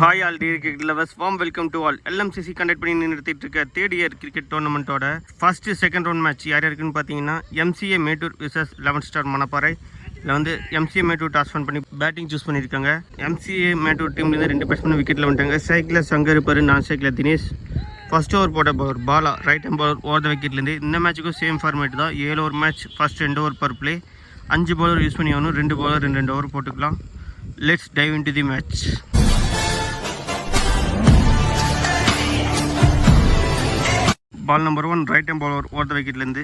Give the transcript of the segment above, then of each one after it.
Hi all dear cricket lovers, warm welcome to all. LMCC conduct பண்ணி நிறுத்திட்டு இருக்க third year cricket டோர்னமெண்ட்டோட first second round match யார் இருக்குன்னு பார்த்தீங்கன்னா MCA Mettur versus 11 star Manapparai. இதில் வந்து MCA மேட்டூர் டாஸ் பண்ணி பேட்டிங் சூஸ் பண்ணியிருக்காங்க. MCA மேட்டூர் டீம்லேருந்து 2 பேட்ஸ்மேன் விக்கெட்டில் வந்துட்டாங்க. சைக்கிளில் சங்கர் இருப்பார், நான் சைக்கிளில் தினேஷ். ஃபர்ஸ்ட் ஓவர் போட்ட bowler Bala right hand bowler over the விக்கெட்லேருந்து. இந்த மேட்சுக்கும் சேம் ஃபார்மேட் தான். 7 over match, first 2 over power play. 5 bowler use பண்ணி ஆகணும். 2 பவுலர் 2 ஓவர் போட்டுக்கலாம். Let's dive into the match. Ball number 1 right hand bowler over the விக்கெட்லேருந்து.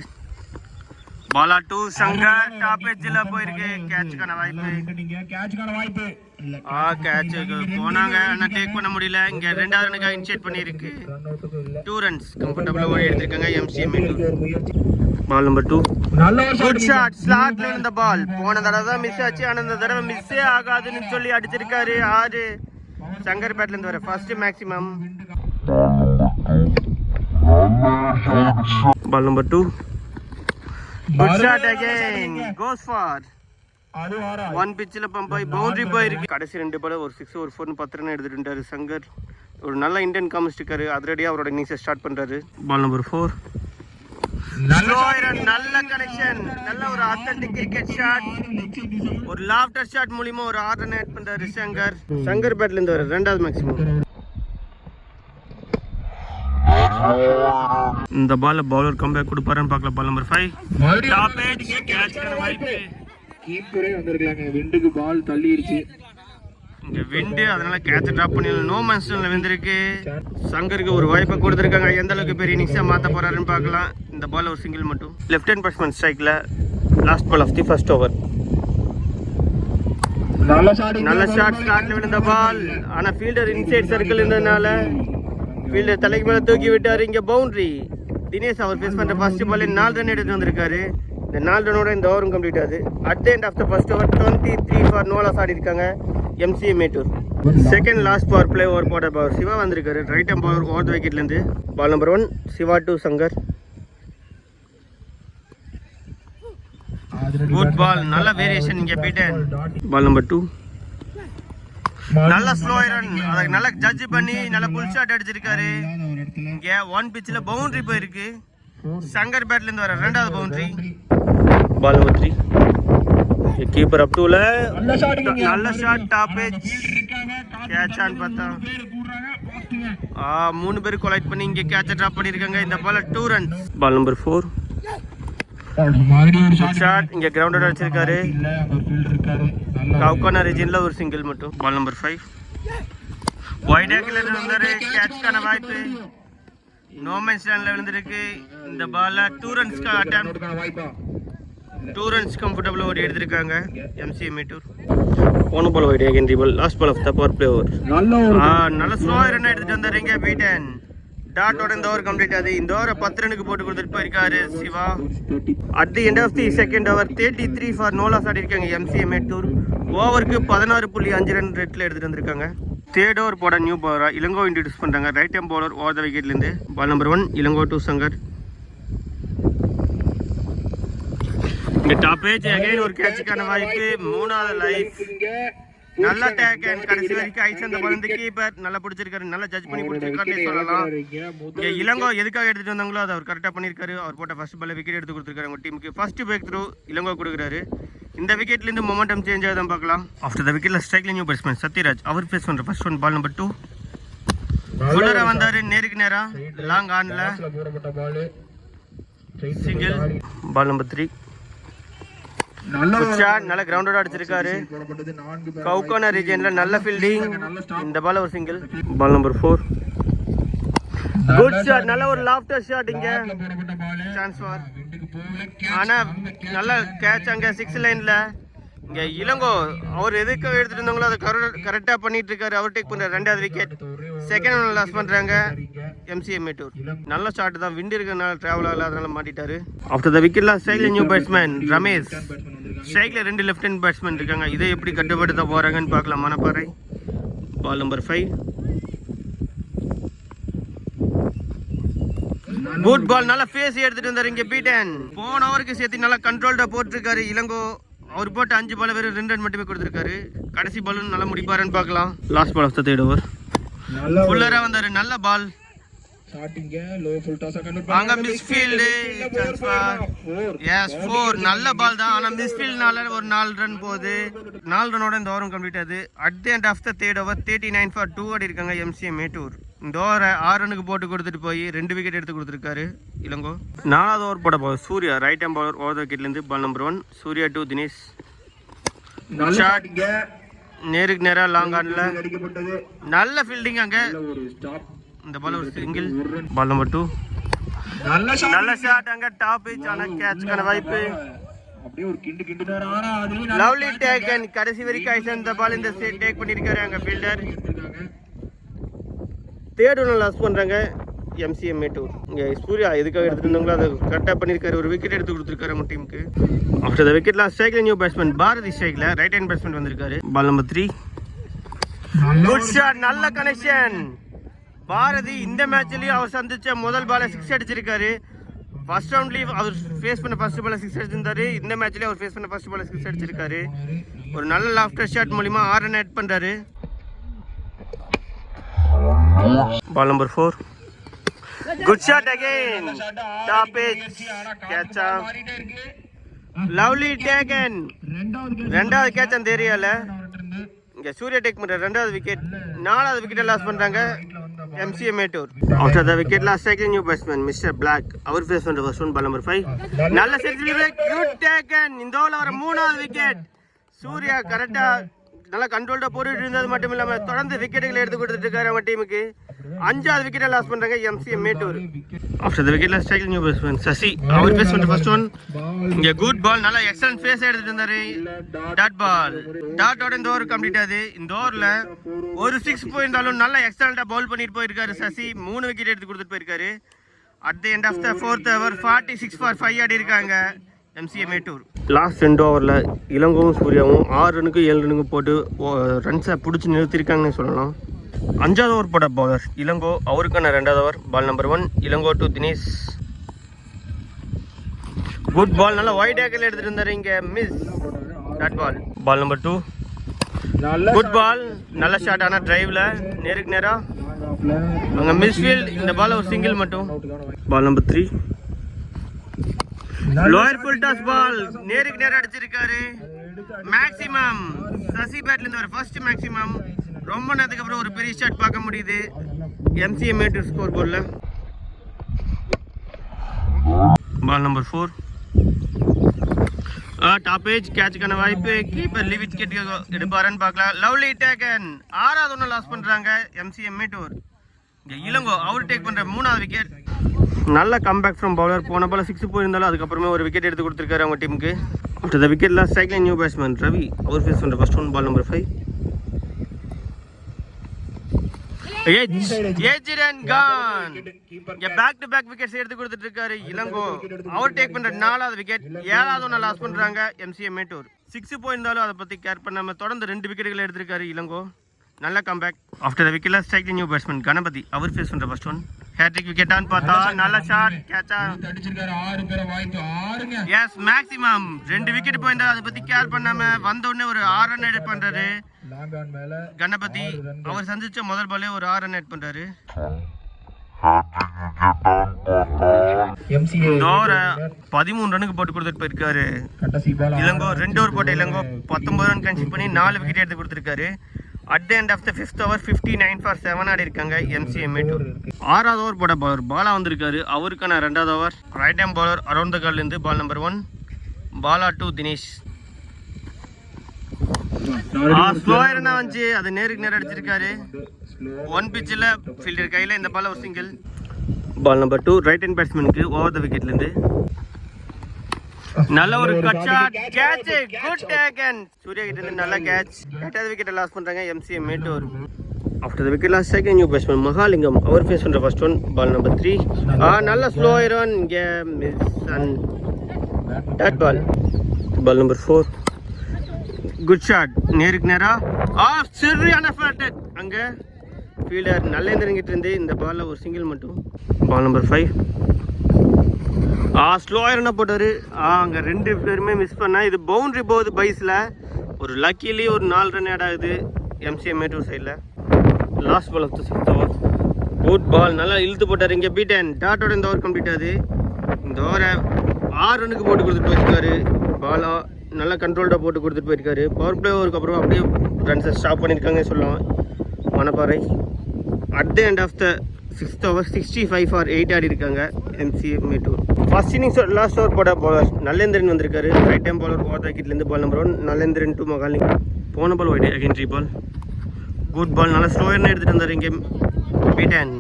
Bala 2 Shankar top எட்ஜில் போயிருக்கு. கேட்சுக்கான வாய்ப்பு கேட்ச் போனாங்க, ஆனால் டேக் பண்ண முடியல. இங்கே 2வது ரனுக்காக இனிஷியேட் பண்ணியிருக்கு. 2 ரன்ஸ் கம்ஃபர்டபுளாக ஓடி எடுத்திருக்காங்க MCA Mettur. Ball number 2 good shot. ஸ்லாட்ல இருந்த பால் போன தடவை தான் மிஸ் ஆச்சு, ஆனால் இந்த தடவை மிஸ்ஸே ஆகாதுன்னு சொல்லி அடிச்சிருக்காரு. 6 சங்கர் பேட்லேருந்து வர first maximum. Ball number 2 good shot again goes for 1 பிச்சில் பம்ப் ஆகி பவுண்டரி போயிருக்கு. கடைசி 2 பால் ஒரு 6 ஒரு 4 10 ரன் எடுத்துட்டாரு சங்கர். ஒரு நல்ல இந்தியன் காமிஸ்ட் இருக்காரு. அதிரடியாக அவரோட இன்னிங்ஸை ஸ்டார்ட் பண்றாரு. பால் நம்பர் 4 நல்ல கனெக்ஷன், நல்ல ஒரு ஆத்தென்டிக் கிரிக்கெட் ஷாட். ஒரு லாஃப்டர் ஷாட் மூலியமா ஒரு 6 ரன் ஆட் பண்றாரு சங்கர். சங்கர் பேட்ல இருந்து வர 2வது மேக்ஸிமம். இந்த பால்ல பவுலர் கம்பேக் கொடுப்பாருன்னு பார்க்கலாம். Ball number 5 top edge catch பண்ண வாய்ப்பு. கீப்பரே வந்திருக்காங்க. விண்டுக்கு பால் தள்ளிருச்சு. இங்க விண்டு, அதனால கேட்ச் டிராப் பண்ணி நோ மன்ஸ்ல வந்திருக்கு. சங்கருக்கு ஒரு வாய்ப்பை கொடுத்திருக்காங்க. எந்த அளவுக்கு பெரிய இன்னிங்ஸா மாத்த போறாருன்னு பார்க்கலாம். இந்த பால் ஒரு சிங்கிள் மட்டும். லெஃப்ட் ஹேண்ட் பேட்ஸ்மேன் ஸ்ட்ரைக்ல last ball of the first over. நல்ல ஷாட் ஸ்லாட்ல விழுந்த பால், ஆனா ஃபீல்டர் இன்சைட் சர்க்கிள் இருந்ததுனால ஃபீல்டர் தலைக்கு மேல தூக்கி விட்டாரு. இங்க பவுண்டரி. தினேஷ் அவர் ஃபேஸ் பண்ற ஃபர்ஸ்ட் பால் 4 ரன் எடுத்து வந்திருக்காரு. இந்த 4 ரனோட இந்த ஓவரும் கம்ப்ளீட் ஆகுது. At the end of the first over 23 for no loss ஆடி இருக்காங்க MCA Mettur. Second last power play over போட்ட பவர் சிவா வந்திருக்காரு. Right hand bowler over the விக்கெட்ல இருந்து. Ball number 1 Siva 2 Shankar. Good ball, நல்ல வேரியேஷன் இங்க பீட்டன். பால் நம்பர் 2 நல்ல ஸ்லோ ரன், அதை நல்லா ஜட்ஜ் பண்ணி நல்ல புல் ஷாட் அடிச்சிருக்காரு. இங்க 1 பிச்சில் பவுண்டரி போயிருக்கு. சங்கர் பேட்ல இருந்து வர 2வது boundary. Ball number 3 keeper up டூல நல்ல ஷாட் டாப் எட்ஜ் கேட்ச் ஆன் பார்த்தா 3 பேர் கொலைட் பண்ணி இங்க கேட்ச் டிராப் பண்ணிருக்காங்க. இந்த பால் 2 ரன்ஸ். பால் நம்பர் 4 ஷாட் இங்க கிரவுண்டட் அடிச்சிருக்காரு. கவுகானா ரீஜன்ல ஒரு சிங்கிள் மட்டும். பால் நம்பர் 5 வைட் ஆங்கிள் இருந்தாரு. கேட்ச்க்கான வாய்ப்பு நோ மேன் ஸ்டாண்ட்ல விழுந்திருக்கு. இந்த பால்ல 2 ரன்ஸ்க்கு அட்டெம்ப்ட். 2 ரன்ஸ் கம்ஃபர்டபுளா ஓடி எடுத்திருக்காங்க MCA மேட்டூர். போன பால் வைட் அகைன் ரிபல். Last ball of the power play over. நல்ல ஸ்லோ ரன் எடுத்துட்டு வந்தாருங்க பீட்டன். டாட்டோட இந்த ஓவர் கம்ப்ளீட் ஆகுது. இந்த ஓவரை 10 ரனுக்கு போட்டு கொடுத்துட்டு போயிருக்காரு Siva. At the end of the second over 33 for no loss ஆடி இருக்காங்க MCA மேட்டூர். ஓவருக்கு 16.5 ரன் ரேட்ல எடுத்துட்டு வந்திருக்காங்க. தேர்ட் ஓவர் போட நியூ பவுலரா இளங்கோ இன்ட்ரோடியூஸ் பண்றாங்க. Right hand bowler over the விக்கெட்ல இருந்து. Ball number 1 Ilango 2 Shankar. இந்த டாப் ஏஜ் அகைன் ஒரு கேட்சுக்கான வாய்ப்பு. 3வது லைஃப். நல்ல டேக் அண்ட் கடைசி வரைக்கும் ஐஸ் அந்த பால் இந்த கீப்பர் நல்லா பிடிச்சிருக்காரு. நல்லா ஜட்ஜ் பண்ணி பிடிச்சிருக்காருன்னு சொல்லலாம். இங்க இளங்கோ எதுக்காக எடுத்துட்டு வந்தாங்களோ அதை அவர் கரெக்டாக பண்ணியிருக்காரு. அவர் போட்ட ஃபர்ஸ்ட் பால்ல விக்கெட் எடுத்து கொடுத்துருக்காரு. உங்க டீமுக்கு ஃபர்ஸ்ட் பிரேக் த்ரூ இளங்கோ கொடுக்குறாரு. இந்த விக்கெட்ல இருந்து மொமெண்டம் சேஞ்ச் ஆகுதான் பார்க்கலாம். ஆஃப்டர் த விக்கெட்ல ஸ்ட்ரைக்ல நியூ பேட்ஸ்மேன் சத்யராஜ். அவர் ஃபேஸ் பண்ற ஃபர்ஸ்ட் ஒன். பால் நம்பர் 2 ஃபுல்லரா வந்தாரு. நேருக்கு நேரா லாங் ஆன்ல சிங்கிள். பால் நம்பர் 3 நல்ல கிரவுண்டோட அடிச்சிருக்காரு. கவுகானா ரீஜன்ல நல்ல ஃபீல்டிங். இந்த பால் ஒரு single. Ball number 4 good shot, நல்ல ஒரு லாஃப்டர் ஷாட். இங்க சான்ஸ் ஃபார், ஆனா நல்ல கேட்ச் அங்க 6 லைன்ல. இங்க இளங்கோ அவர் எதுக்காக எடுத்துட்டு இருந்தாங்களோ அதை கரெக்டா பண்ணிட்டு இருக்காரு. அவர் டேக் பண்ற 2வது விக்கெட். செகண்ட் ஒன் லாஸ் பண்றாங்க MCA மேட்டூர். நல்ல ஷாட் தான், விண்ட் இருக்கனால டிராவல் ஆகல, அதனால மாட்டிட்டாரு. ஆஃப்டர் த விக்கெட்ல ஸ்ட்ரைக்ல நியூ பேட்ஸ்மேன் ரமேஷ். ஸ்ட்ரைக்ல 2 லெஃப்ட் ஹேண்ட் பேட்ஸ்மேன் இருக்காங்க. இதை எப்படி கட்டுப்படுத்த போறாங்கன்னு பார்க்கலாம் Manapparai. Ball number 5 good ball, நல்ல ஃபேஸ் எடுத்துட்டு வந்தாரு இங்க பீட்டன். போன ஓவருக்கு சேர்த்து நல்லா கண்ட்ரோல்டா போட்டிருக்காரு இளங்கோ. அவர் போட்டு 5 பால் வெறும் 2 ரன் மட்டுமே கொடுத்துருக்காரு. கடைசி பாலும் நல்லா முடிப்பாருன்னு பார்க்கலாம். Last ball of the third over ஃபுல்லரா வந்தாரு. நல்ல பால் அங்க மிஸ்ஃபீல்டு. எஸ் 4 நல்ல பால் தான். ஆனா மிஸ்ஃபீல்ட்னால ஒரு 4 ரன் போகுது. 4 ரனோட இந்த ஓவரும் கம்ப்ளீட் ஆகுது. At the end of the third over 39 for 2 ஆடி இருக்காங்க MCA மேட்டூர். இந்த ஓவரை 6 ரனுக்கு போட்டு கொடுத்துட்டு போய் 2 விக்கெட் எடுத்து கொடுத்துருக்காரு இளங்கோ. 4வது ஓவர் போட போகுது Surya. Right hand bowler over the விக்கெட்லேருந்து ball number 1. Surya to Dinesh. நேருக்கு நேராக லாங் ஆன்ல நல்ல ஃபீல்டிங். அங்கே இந்த பால் ஒரு சிங்கிள். பால் நம்பர் 2 நல்ல ஷாட். அங்கே டாப் பிச். ஆனால் கேட்ச்க்கான வாய்ப்பு. Lovely taken. கடைசி வரைக்கும் ஐசன் இந்த பால் இந்த டேக் பண்ணியிருக்காரு அங்கே ஃபீல்டர். தேர்ட் ஒன்று லாஸ் பண்ணுறாங்க MCA மேட்டூர். இங்கே சூர்யா எதுக்காக எடுத்துருந்தாங்களோ அதை கரெக்டாக பண்ணியிருக்காரு. ஒரு விக்கெட் எடுத்து கொடுத்துருக்காரு அவங்க டீமுக்கு. ஆஃப்டர் த விக்கெட் லாஸ்ட் ஸ்ட்ரைக்கில் நியூ பேட்ஸ்மேன் பாரதி ஸ்ட்ரைக்கில் ரைட் ஹேண்ட் பேட்ஸ்மேன் வந்திருக்காரு. Ball number 3 good shot. நல்ல கனெக்ஷன். பாரதி இந்த மேட்ச்லேயும் அவர் சந்திச்ச முதல் பாலை 6 அடிச்சிருக்காரு. ஃபர்ஸ்ட் ரவுண்ட்லேயும் அவர் ஃபேஸ் பண்ண ஃபர்ஸ்ட் பாலை 6 அடிச்சிருந்தாரு. இந்த மேட்ச்லேயும் அவர் ஃபேஸ் பண்ண ஃபர்ஸ்ட் பாலை 6 அடிச்சிருக்காரு. ஒரு நல்ல லாஃப்டர் ஷாட் மூலிமா 6 ரன் ஆட் பண்ணுறாரு. Ball number 4 good shot again. Top pitch. Catch off. Lovely taken. ரெண்டாவது கேட்ச் அந்த ஏரியாவில். இங்கே சூர்யா டேக் பண்ணுற 2வது விக்கெட். 4வது விக்கெட்டை லாஸ் பண்ணுறாங்க MCA Mettur. After the wicket last striking new batsman mister black. அவர் ஃபேஸ் பண்ணுற ஃபர்ஸ்ட் ஒன். பால் நம்பர் 5 நல்ல செஞ்சுரி. Good taken. இந்த ஓவரில் வர 3வது விக்கெட். சூர்யா கரெக்டாக நல்லா கண்ட்ரோல்டாக போட்டுட்டு இருந்தது மட்டும் இல்லாமல் தொடர்ந்து விக்கெட்டுகளை எடுத்து கொடுத்துட்டு இருக்காரு நம்ம டீமுக்கு. 5வது விக்கெட்டை லாஸ் பண்ணுறாங்க MCA Mettur. After the wicket last striking new batsman Sasi. அவர் ஃபேஸ் பண்ணுற ஃபர்ஸ்ட் ஒன். இங்கே குட் பால். நல்லா எக்ஸலன்ட் ஃபேஸ் எடுத்துட்டு இருந்தாரு. Dot ball. டாட்டோட இந்த ஓவர் கம்ப்ளீட் ஆகுது. இந்த ஓவரில் ஒரு 6 போயிருந்தாலும் நல்லா எக்ஸலண்ட்டாக பவுல் பண்ணிட்டு போயிருக்காரு சசி. 3 விக்கெட் எடுத்து கொடுத்துட்டு போயிருக்காரு. At the end of the 4th over 46 for 5 ஆடி இருக்காங்க MCA மேட்டூர். லாஸ்ட் 2 ஓவரில் இளங்கோவும் சூர்யாவும் 6 ரனுக்கு 7 ரனுக்கு போட்டு ரன்ஸை பிடிச்சி நிறுத்திருக்காங்கன்னு சொல்லலாம். 5வது ஓவர் போட பவுலர் இளங்கோ. அவருக்கான 2வது over. Ball number 1 Elango to Dinesh. Good ball. நல்லா ஒயிட் ஆக்கில் எடுத்துட்டு இருந்தாரு. இங்கே miss. Dot ball. Ball number 2 good ball. நல்ல ஷாட். ஆனால் டிரைவில் நேருக்கு நேராக அங்கே மிஸ்ஃபீல்ட். இந்த பால் ஒரு சிங்கிள் மட்டும். Ball number 3 lower full toss ball. நேருக்கு நேரம் அடிச்சிருக்காரு. மேக்ஸிமம் சசி பேட்ல இருந்து ஒரு ஃபர்ஸ்ட் மேக்ஸிமம். ரொம்ப நேரத்துக்கு அப்புறம் ஒரு பெரிய ஷாட் பார்க்க முடியுது MCA மேட்டூர் ஸ்கோர் போர்டில். Ball number 4 top edge. கேட்சுக்கான வாய்ப்பு. கீப்பர் லீவ் விக்கெட் எடுப்பாருன்னு பார்க்கலாம். Lovely taken. 6வது ஒன்று லாஸ் பண்ணுறாங்க MCA மேட்டூர். இங்கே இளங்கோ அவர் டேக் பண்ணுற 3வது விக்கெட். நல்ல கம்பேக் ஃப்ரம் பவுலர். போன பால் 6 போயிருந்தாலும் அதுக்கப்புறமே ஒரு விக்கெட் எடுத்து கொடுத்துருக்காரு அவங்க டீமுக்கு. ஆஃப்டர் த விக்கெட் லாஸ்ட் ஸ்ட்ரைக்கில் நியூ பேட்ஸ்மேன் ரவி. அவர் ஃபேஸ் பண்ணுற ஃபர்ஸ்ட் ஒன். பால் நம்பர் 5 ஏஜ் ரன் கான். பேக் டு பேக் விக்கெட்ஸ் எடுத்து கொடுத்துட்டு இருக்காரு இளங்கோ. அவர் டேக் பண்ற 4வது விக்கெட். 7வது ஒன்று லாஸ் பண்றாங்க MCA மேட்டூர். 6 போயிருந்தாலும் அதை பத்தி கேர் பண்ணாம தொடர்ந்து 2 விக்கெட்டுகள் எடுத்திருக்காரு இளங்கோ. நல்ல comeback. After the wicket strike new batsman Ganapathi. அவர் ஃபேஸ் பண்ற ஃபர்ஸ்ட் ஒன். ஹேட்ரிக் விக்கெட்டான்னு பார்த்தா நல்ல ஷாட். கேட்சா. எஸ் மேக்ஸிமம் 2 விக்கெட் போயிருந்தா அதை பத்தி கேர் பண்ணாம வந்த உடனே ஒரு 6 ரன் எட் பண்றாரு கணபதி. அவர் சந்திச்ச முதல் பாலே ஒரு 6 ரன் எட் பண்றாரு. தோரை 13 ரனுக்கு போட்டு கொடுத்துட்டு போயிருக்காரு இளங்கோ. 2 ஓவர் போட்ட இளங்கோ 19 ரன் கன்சிட் பண்ணி 4 விக்கெட் எடுத்து கொடுத்துருக்காரு. At the end of the 5th over 59 for 7 ஆடி இருக்காங்க MCA மேட்டூர். 6வது ஓவர் போட பவுலர் பாலா வந்திருக்காரு. அவருக்கான 2வது over. Right hand bowler around the கால்லேருந்து ball number 1 Bala to Dinesh. ஸ்லோயர்னா வந்துச்சு. அது நேருக்கு நேரம் அடிச்சிருக்காரு. 1 பிச்சில் ஃபீல்டர் கையில் இந்த பால் ஒரு single. Ball number 2 right hand பேட்ஸ்மேனுக்கு ஓவர் த விக்கெட்லேருந்து நல்ல ஒரு cut shot. Catch. Good taken. Surya கிட்ட இருந்து நல்ல கேட்ச். 8வது விக்கெட்டை லாஸ் பண்றாங்க MCA Mettur. After the wicket lost second new batsman Mahalingam. அவர் ஃபேஸ் பண்ற ஃபர்ஸ்ட் ஒன். பால் நம்பர் 3 நல்ல ஸ்லோ ஆயிரும். இங்கே miss and dot ball. Ball number 4 good shot. நேருக்கு நேரா சரியான ஃபேட்டட். அங்கே ஃபீல்டர் நல்ல இறங்கிட்டு இருந்து இந்த பாலில் ஒரு சிங்கிள் மட்டும். பால் நம்பர் 5 ஸ்லோயர் என்ன போட்டார். அங்கே 2 பேருமே மிஸ் பண்ணேன். இது பவுண்ட்ரி போகுது பைஸில். ஒரு லக்கிலி ஒரு 4 ரன் ஆட் ஆகுது எம்சிஏ மேட்டூர் சைடில். Last ball of the 6th over. Good ball, நல்லா இழுத்து போட்டார். இங்கே பீட்டன் டாட்டோட இந்த ஓவர் கம்ப்ளீட் ஆகுது. இந்த ஓவரை 6 ரனுக்கு போட்டு கொடுத்துட்டு போயிருக்காரு. பாலா நல்லா கண்ட்ரோல்டாக போட்டு கொடுத்துட்டு போயிருக்காரு. பவர் பிளே ஓவருக்கு அப்புறம் அப்படியே ரன்ஸை ஸ்டாப் பண்ணியிருக்காங்க சொல்லலாம் Manapparai. At the end of the 6th over 65 for 8 ஆடி இருக்காங்க MCA Mettur. First innings last over போட பவுலர் நல்லேந்திரன் வந்திருக்காரு. ரைட் டைம் பவுலர் ஓவர் விக்கெட்லேருந்து ball number 1 Nallendran to Mahaling. போன ball wide again 3 ball. Good ball, நல்லா ஸ்லோயர்னு எடுத்துகிட்டு வந்தார். இங்கே பீட்டன்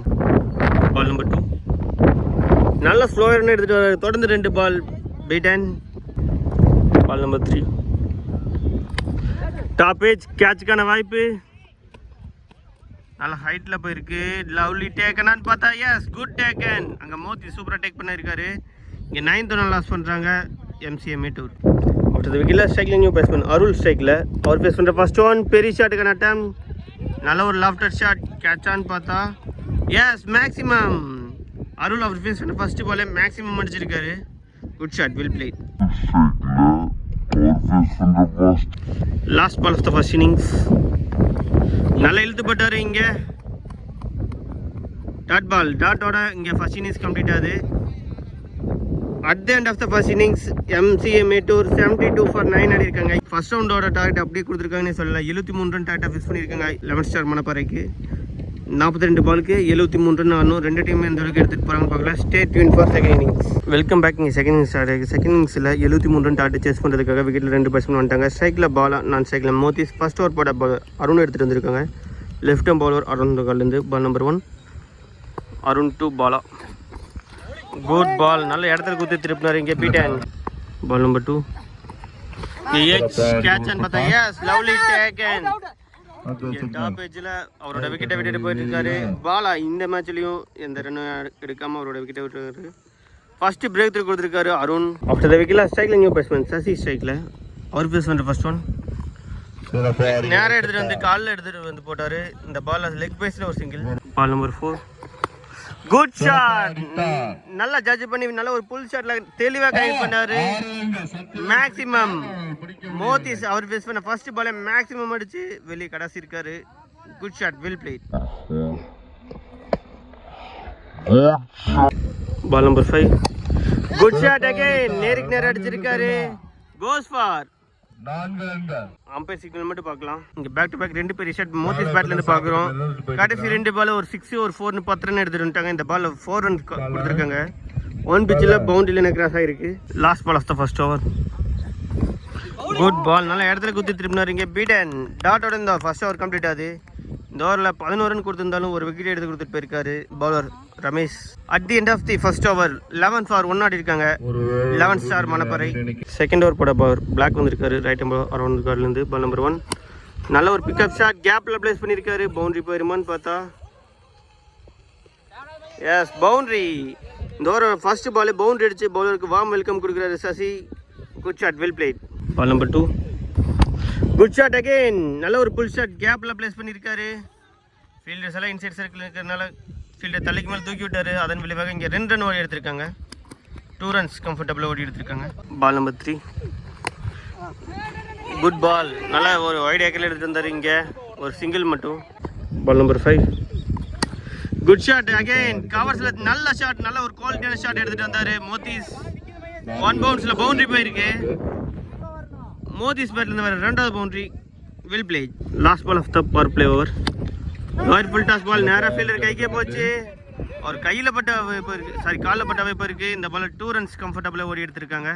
பால் நம்பர் 2 நல்ல ஸ்லோயர்னு எடுத்துகிட்டு வராரு. தொடர்ந்து 2 ball beaten. Ball number 3 top edge கேட்சுக்கான வாய்ப்பு. நல்ல ஹைட்டில் போயிருக்கு. லவ்லி டேக்கனான்னு பார்த்தா எஸ் குட் டேக்கன். அங்கே மோத்தி சூப்பராக டேக் பண்ணியிருக்காரு. இங்கே 9th ரன் லாஸ் பண்ணுறாங்க எம்சிஏ மேட்டூர். ஆஃப்டர் த விக்கெட்டில் ஸ்ட்ரைக்கில் நியூ பேட்ஸ்மேன் அருள் ஸ்ட்ரைக்கில். அவர் பேஸ் பண்ணுற ஃபர்ஸ்ட் ஒன் பெரிய ஷாட்டுக்கான அட்டம். நல்ல ஒரு லாஃப்டர் ஷாட் கேட்சான்னு பார்த்தா எஸ் மேக்ஸிமம். அருள் அவர் பேஸ் பண்ண ஃபர்ஸ்ட் பாலே மேக்ஸிமம் அடிச்சிருக்காரு. Good shot, well played. Last ball of the first innings. நல்லா இழுத்துப்பட்டார். இங்கே டாட் பால் டாட்டோட இங்கே ஃபர்ஸ்ட் இன்னிங்ஸ் கம்ப்ளீட் ஆகுது. At the end of the first innings MCA Mettur 72 for 9 ஆடி இருக்காங்க. ஃபர்ஸ்ட் ரவுண்டோட டார்கெட் அப்படியே கொடுத்துருக்காங்கன்னு சொல்லலாம். 73 ரன் டார்கெட் ஃபிக்ஸ் பண்ணியிருக்காங்க 11 ஸ்டார் மணப்பாறைக்கு. 42 பாலுக்கு 73 ரன் ஆகணும். 2 டீம் எந்த அளவுக்கு எடுத்துகிட்டு போகிறாங்க பார்க்கலாம். Stay tuned for second innings. Welcome back. இங்கே செகண்ட் இன்னிங்ஸ் ஸ்டார்ட் ஆகிருக்கு. செகண்ட் இன்னிங்ஸில் 73 ரன் டார்கெட் சேஸ் பண்ணுறதுக்காக விக்கெட்டில் 2 பேட்ஸ்மேன் வந்துட்டாங்க. ஸ்ட்ரைக்கில் பாலா, நான் ஸ்ட்ரைக்கில் மோத்திஸ். ஃபர்ஸ்ட் ஓவர் போட அருண் எடுத்துகிட்டு வந்திருக்காங்க. லெஃப்ட் ஹேம் பவுலர் அருண் கால்லேருந்து ball number 1 Arun to Bala. Good ball, நல்ல இடத்துல குத்தி திருப்பினார். இங்கே பீட்டன் பால் நம்பர் 2 கேட்ச் பார்த்தா எஸ் லவ்லி டேக்கன். டாப் ஏஜில் அவரோட விக்கெட்டை விட்டுட்டு போயிட்டு இருக்காரு. பாலா இந்த மேட்ச்லையும் எந்த ரன்னும் எடுக்காமல் அவரோட விக்கெட்டை விட்டுருக்காரு. ஃபர்ஸ்ட் பிரேக் த்ரூ கொடுத்துருக்காரு அருண். ஆஃப்டர் த விக்கெட்டில் ஸ்ட்ரைக்கில் நியூ பேட்ஸ்மேன் சசி ஸ்ட்ரைக்கில். அவர் பேஸ் பண்ணுற ஃபர்ஸ்ட் ஒன் நேராக எடுத்துகிட்டு வந்து காலில் எடுத்துகிட்டு வந்து போட்டார். இந்த பால் லெக் பேஸில் ஒரு single. Ball number 4 good shot. நல்லா ஜட்ஜ் பண்ணி நல்ல ஒரு புல் ஷாட்ல தெளிவாக கனெக்ட் பண்ணாரு. மேக்ஸிமம் மோத்திஸ் அவர் பேஸ் பண்ண ஃபர்ஸ்ட் பாலே மேக்ஸிமம் அடிச்சு வெளியே கடைசி இருக்காரு. Good shot, well played. Ball number 5 good shot again. நேருக்கு நேரம் அடிச்சிருக்காரு. கோஸ் ஃபார் 4 ரன்கள். அம்பையர் சிக்னல் மட்டும் பார்க்கலாம். இங்கே பேக் டு பேக் 2 பெரிய ஷாட் மோத்திஸ் பேட்லேருந்து பார்க்குறோம். கடைசி 2 பால் ஒரு 6 ஒரு 4 10 ரன் எடுத்துட்டு வந்துட்டாங்க. இந்த பால் 4 ரன் கொடுத்துருக்காங்க. 1 பிச்சில் பவுண்டரியில் கிராஸ் ஆகிருக்கு. Last ball of the first over. Good ball, நல்ல இடத்துல குத்தி திரும்பினார். இங்கே பீட்டன் டாட்டோட இந்த ஃபர்ஸ்ட் ஓவர் கம்ப்ளீட் ஆகுது. இந்த ஓவரில் 11 ரன் கொடுத்துருந்தாலும் ஒரு விக்கெட் எடுத்து கொடுத்துட்டு போயிருக்காரு bowler Ramesh. At the end of the first over 11 for 1 ஆடி இருக்காங்க 11 ஸ்டார் மணப்பாறை. செகண்ட் ஓவர் போட பவர் பிளாக் வந்திருக்காரு. ரைட் அரௌண்ட் கார்ட்லேருந்து பால் நம்பர் 1 நல்ல ஒரு பிக்கப் ஷாட் கேப்பில் பிளேஸ் பண்ணியிருக்காரு. பவுண்டரி போயிருமான்னு பார்த்தா எஸ் பவுண்டரி. இந்த ஓவர் ஃபர்ஸ்ட் பால் பவுண்டரி அடிச்சு பவுலருக்கு வார்ம் வெல்கம் கொடுக்குறாரு Sasi. Good shot, well played. Ball number 2 good shot again. நல்ல ஒரு புல் ஷாட் கேப்பில் பிளேஸ் பண்ணியிருக்காரு. ஃபீல்டர்ஸ் எல்லாம் இன்சைட் சர்க்கிள் இருக்கிறதுனால ஃபீல்டர் தலைக்கு மேலே தூக்கி விட்டார். அதன் விளைவாக இங்கே 2 ரன் ஓடி எடுத்திருக்காங்க. 2 runs கம்ஃபர்டபுளாக ஓடி எடுத்திருக்காங்க. பால் நம்பர் 3 குட் பால், நல்லா ஒரு வைட் ஏக்கரில் எடுத்துகிட்டு வந்தார். இங்கே ஒரு சிங்கிள் மட்டும். Ball number 5 good shot again. கவர்ஸில் நல்ல ஷாட், நல்ல ஒரு குவாலிட்டியான ஷாட் எடுத்துகிட்டு வந்தார் மோத்திஸ். 1 பவுன்ஸில் பவுண்டரி போயிருக்கு. மோதிஸ் பேட்லேருந்து வர 2வது boundary, well play. Last ball of the power play over. Lower full toss ball நேராக ஃபீல்டர் கைக்கே போச்சு. அவர் கையில் பட்ட வாய்ப்பு இருக்குது, சாரி காலில் பட்ட வாய்ப்பு இருக்குது. இந்த பால் 2 runs கம்ஃபர்டபுளாக ஓடி எடுத்திருக்காங்க.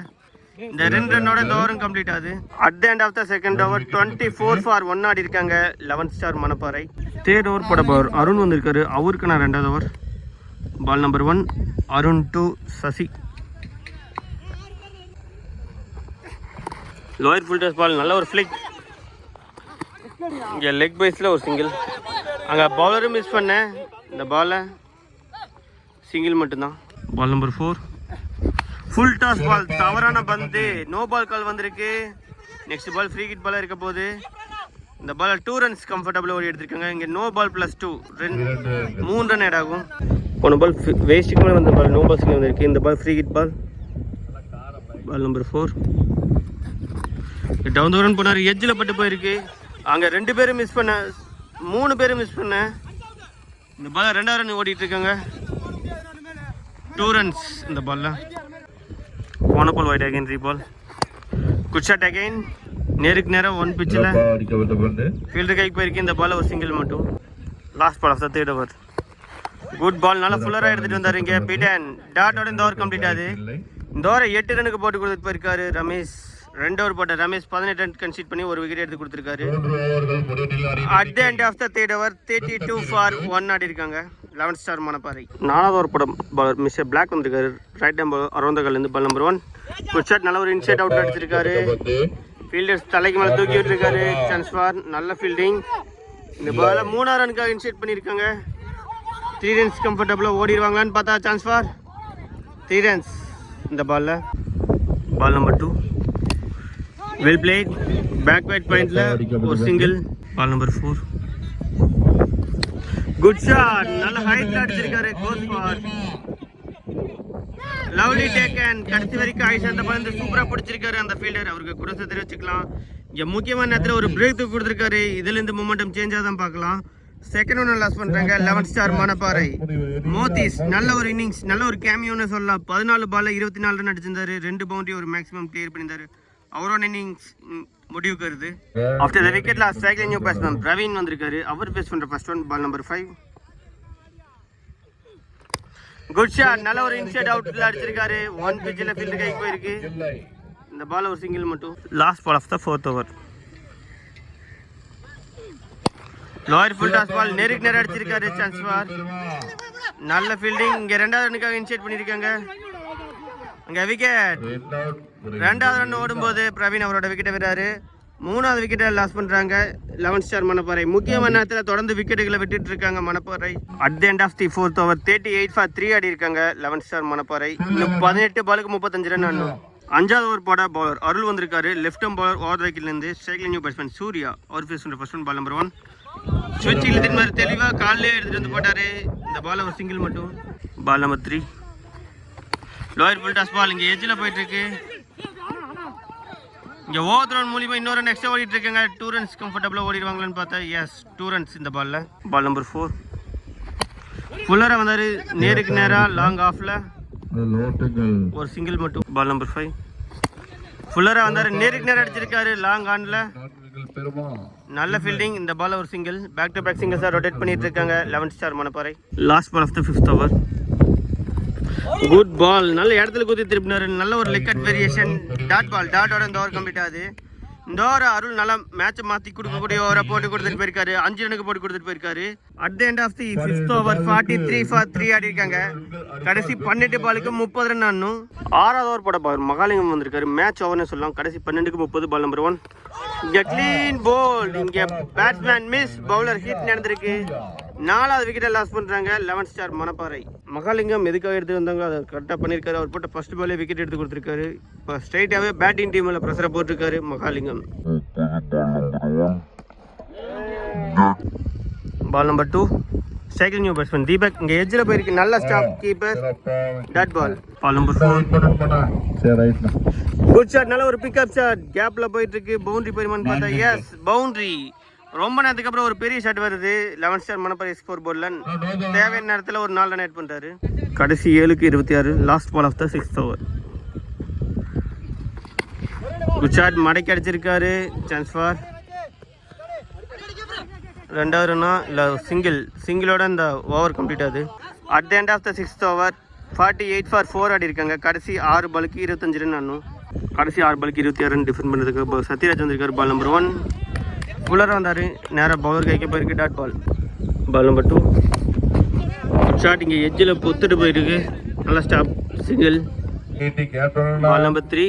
இந்த 2 ரன்னோட இந்த ஓவரும் கம்ப்ளீட் ஆகுது. At the end of the second over 24 for 1 ஆடி இருக்காங்க 11 ஸ்டார் மணப்பாறை. தேர்ட் ஓவர் போட பவர் அருண் வந்திருக்காரு. அவருக்கு நான் 2வது over. Ball number 1 Arun to Sasi. Lower full toss ball நல்ல ஒரு ஃப்ளிக். இங்கே லெக் பேஸில் ஒரு சிங்கிள். அங்கே பவுலரும் மிஸ் பண்ணேன். இந்த பாலை சிங்கிள் மட்டும்தான். Ball number 4 full toss ball, தவறான பந்து, நோ பால் கால் வந்திருக்கு. நெக்ஸ்ட் பால் ஃப்ரீ கிட் பாலாக இருக்க போது. இந்த பால் 2 runs கம்ஃபர்டபுளாக ஓடி எடுத்திருக்காங்க. இங்கே நோ பால் +2 3 ரன் ஆட் ஆகும். போன பால் வேஸ்ட்டுக்கு மேலே வந்த பால் நோ பால் சிங்கிள் வந்திருக்கு. இந்த ball free hit ball. Ball number 4. Down தூரம் போனார், எட்ஜில் பட்டு போயிருக்கு. அங்கே 2 பேரும் மிஸ் பண்ண, 3 பேரும் மிஸ் பண்ண. இந்த பால் 2வது ரன் ஓடிட்டு இருக்காங்க. 2 ரன்ஸ் இந்த பால்ல. போன ball wide again 3 ball. Good shot again. நேருக்கு நேரம் 1 பிச்சில் ஃபீல்டர் கைக்கு போயிருக்கு. இந்த பால் ஒரு சிங்கிள் மட்டும். Last ball of the 3rd over. Good ball, நல்லா ஃபுல்லராக எடுத்துகிட்டு வந்தார். இங்கே பீட்டன் டாட்டோட இந்த ஓவர் கம்ப்ளீட் ஆகுது. இந்த ஓவரை 8 ரனுக்கு போட்டு கொடுத்துட்டு போயிருக்காரு ரமேஷ். 2 ஓவர் போட்ட ரமேஷ் 18 ரன் கன்சீட் பண்ணி ஒரு விக்கெட் எடுத்து கொடுத்துருக்காரு. At the end of the 3rd over 32 for 1 ஆடி இருக்காங்க 11 ஸ்டார் மணப்பாறை. 4வது ஓவர் போட பாலர் மிஸ்டர் பிளாக் வந்திருக்காரு. ரைட் ஹேண்ட் பால் அரௌந்தகல்லேருந்து பால் நம்பர் 1. குட் ஷாட், நல்ல ஒரு இன்சைட் அவுட் அடிச்சிருக்காரு. ஃபீல்டர்ஸ் தலைக்கு மேலே தூக்கி விட்டுருக்காரு. சான்ஸ் ஃபார் நல்ல ஃபீல்டிங். இந்த பாலை 3வது ரனுக்காக இன்சைட் பண்ணியிருக்காங்க. 3 ரன்ஸ் கம்ஃபர்டபுளாக ஓடிடுவாங்களான்னு பார்த்தா சான்ஸ் ஃபார் 3 ரன்ஸ் இந்த பாலில். Ball number 2 well played. Backward பாயிண்டில் ஒரு single. Ball number 4. Good shot, நல்ல ஹைட்டில் அடிச்சிருக்காரு. Goes for lovely taken. கடைசி வரைக்கும் ஆயிஷா அந்த பால் சூப்பராக பிடிச்சிருக்காரு அந்த ஃபீல்டர். அவருக்கு கூட தெரிவிச்சுக்கலாம். இங்கே முக்கியமான நேரத்தில் ஒரு பிரேக் தூக்கி கொடுத்துருக்காரு. இதுலேருந்து மொமெண்டம் சேஞ்சாக தான் பார்க்கலாம். செகண்ட் ஒன்று லாஸ் பண்ணுறாங்க 11 ஸ்டார் மணப்பாறை. மோதிஸ் நல்ல ஒரு இன்னிங்ஸ், நல்ல ஒரு கேமியோன்னு சொல்லலாம். 14 பாலில் 24 ரன் அடிச்சிருந்தாரு. 2 பவுண்டரி ஒரு மேக்ஸிமம் கிளியர் பண்ணியிருந்தாரு. அவரோட இன்னிங்ஸ் முடிவுக்கு வருது. ஆஃப்டர் த விக்கெட் லாஸ்ட் ஸ்ட்ரைக்ல நியூ பேட்ஸ்மேன் பிரவீன் வந்திருக்காரு. அவர் பேஸ் பண்ணுற first one ball number 5. Good shot, நல்ல ஒரு இன்சைட் அவுட்ல அடிச்சிருக்காரு. 1 பிச்சில் ஃபீல்டர் கைக்கு போயிருக்கு. இந்த பால் ஒரு சிங்கிள் மட்டும். Last ball of the 4th over. Lower full toss ball நேருக்கு நேரம் அடிச்சிருக்காரு. சான்ஸ் ஃபார் நல்ல ஃபீல்டிங். இங்கே 2வது ரனுக்காக இன்சைட் பண்ணியிருக்காங்க. அங்கே விக்கெட். 2வது ரன் ஓடும்போது பிரவீன் அவரோட விக்கெட்டை விடுறாரு. 3வது விக்கெட்டை லாஸ் பண்ணுறாங்க 11 ஸ்டார் மணப்பாறை. முக்கியமான நேரத்தில் தொடர்ந்து விக்கெட்டுகளை விட்டுட்டு இருக்காங்க Manapparai. At the end of the 4th over 38 for 3 ஆடி இருக்காங்க 11 ஸ்டார் மணப்பாறை. இன்னும் 18 பாலுக்கு 35 ரன் ஆடணும். 5வது ஓவர் போட பவுலர் அருள் வந்திருக்காரு. லெஃப்ட் ஹேண்ட் பவுலர் ஓவர் விக்கெட்லேருந்து ஸ்ட்ரைக்ல நியூ பேட்ஸ்மேன் சூர்யா. அவர் ஃபேஸ் பண்ணுற ஃபர்ஸ்ட் ஒன் பால் நம்பர் 1. ஸ்விட்ச் இழுத்துட்டு மாதிரி தெளிவாக காலிலே எடுத்துகிட்டு வந்து போட்டார். இந்த பால் ஒரு சிங்கிள் மட்டும். Ball number 3 lower full toss ball. இங்கே எஜ்ஜில் போயிட்டுருக்கு. இங்கே ஓவர் த்ரோன் மூலிமா இன்னொரு ரன் எக்ஸ்ட்ரா ஓடிட்டு இருக்காங்க. 2 ரன்ஸ் கம்ஃபர்டபுளாக ஓடிடுவாங்களான்னு பார்த்தா எஸ் 2 ரன்ஸ் இந்த பாலில். பால் நம்பர் 4 ஃபுல்லராக வந்தார். நேருக்கு நேராக லாங் ஆஃபில் ஒரு சிங்கிள் மட்டும். பால் நம்பர் 5 ஃபுல்லராக வந்தார். நேருக்கு நேரம் அடிச்சிருக்காரு லாங் ஆனில். நல்ல ஃபீல்டிங். இந்த பால் ஒரு சிங்கிள். பேக் டு பேக் சிங்கிள்ஸாக ரொட்டேட் பண்ணிட்டு இருக்காங்க 11 star Manapparai. Last ball of the 5th over. Good ball, நல்ல இடத்துல குத்தி திருப்பினாரு. நல்ல ஒரு லெக் அட் வேரியேஷன். Dot ball. டாட்டோட இந்த ஓவர் கம்ப்ளீட் ஆகுது. இந்த ஓவர் அருள் நல்லா மேட்சை மாற்றி கொடுக்கக்கூடிய ஓவரை போட்டு கொடுத்துட்டு போயிருக்காரு. 5 ரனுக்கு போட்டு கொடுத்துட்டு போயிருக்காரு. At the end of the 5th over 43 for 3 ஆடி இருக்காங்க. கடைசி 12 பாலுக்கு 30 ரன் ஆடணும். 6வது ஓவர் போட பாரு மகாலிங்கம் வந்திருக்காரு. மேட்ச் ஓவர்னு சொல்லலாம். கடைசி 12க்கு 30. பால் நம்பர் 1. இங்கே கிளீன் போல்ட். இங்கே பேட்ஸ்மேன் மிஸ், பவுலர் ஹிட் நடந்திருக்கு. 4வது விக்கெட்டை லாஸ் பண்ணுறாங்க 11 ஸ்டார் மணப்பாறை. மகாலிங்கம் எதுக்காக எடுத்து வந்தாங்க அதை கரெக்டாக பண்ணியிருக்காரு. அவர் போட்ட ஃபர்ஸ்ட் பாலே விக்கெட் எடுத்து கொடுத்துருக்காரு. இப்போ ஸ்ட்ரைட்டாகவே பேட்டிங் டீமில் ப்ரெஷரை போட்டிருக்காரு மகாலிங்கம். பால் நம்பர் 2 ஸ்ட்ரைக்கில் நியூ பேட்ஸ்மேன் தீபக். இங்கே எட்ஜில் போயிருக்கு. நல்ல stop keeper. Dot ball. Ball number 4 good shot. நல்ல ஒரு பிக்அப் ஷாட். கேப்பில் போயிட்டு இருக்கு. பவுண்டரி போயிருமான்னு பார்த்தா எஸ் பவுண்டரி. ரொம்ப நேரத்துக்கு அப்புறம் ஒரு பெரிய ஷாட் வருது 11 ஸ்டார் மணப்பாறை ஸ்கோர் போர்டில். தேவையான நேரத்தில் ஒரு 4 ரன் ஆட் பண்ணுறாரு. கடைசி 7க்கு 26. Last ball of the 6th over. Good shot, மடக்கி அடிச்சிருக்காரு. சான்ஸ் ஃபார் 2வது ரன்னா இல்லை சிங்கிளோட இந்த ஓவர் கம்ப்ளீட் ஆகுது. At the end of the 6th over 48 for 4 ஆடி இருக்காங்க. கடைசி 6 பாலுக்கு 25 ரன் ஆடணும். கடைசி 6 பாலுக்கு 26 ரன் டிஃபெண்ட் பண்ணுறதுக்கு சத்யராஜ் வந்திருக்காரு. பால் நம்பர் 1 ஃபுல்லராக வந்தார். நேராக பவுலர் கைக்கு போயிருக்கு. Dot ball. Ball number 2 shot. இங்கே எட்ஜில் பொத்துட்டு போயிருக்கு. நல்லா ஸ்டாப் சிங்கிள். பால் நம்பர் 3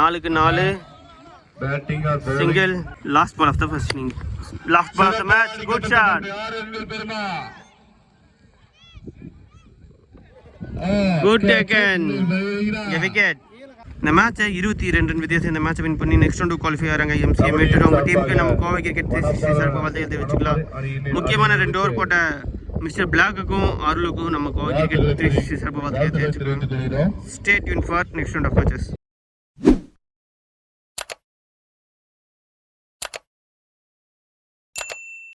4க்கு 4 single. Last ball of the first inning. Last ball of the match. Good shot. Good taken. Wicket. இந்த மேட்சை 22 ரன் வித்தியாசம் இந்த மேட்சை வின் பண்ணி நெக்ஸ்ட் ரவுண்டு குவாலிஃபை ஆகிறாங்க எம்சிஎம். அவங்க டீமுக்கு நம்ம கோவை கிரிக்கெட் 360 சார்பாக வாழ்த்து வச்சுக்கலாம். முக்கியமான 2 ஓவர் போட்ட மிஸ்டர் பிளாக்குக்கும் அருளுக்கும் நம்ம கோவை கிரிக்கெட் 360 சார்பாக வாழ்த்து வச்சுக்கலாம். Stay tuned for next round of matches.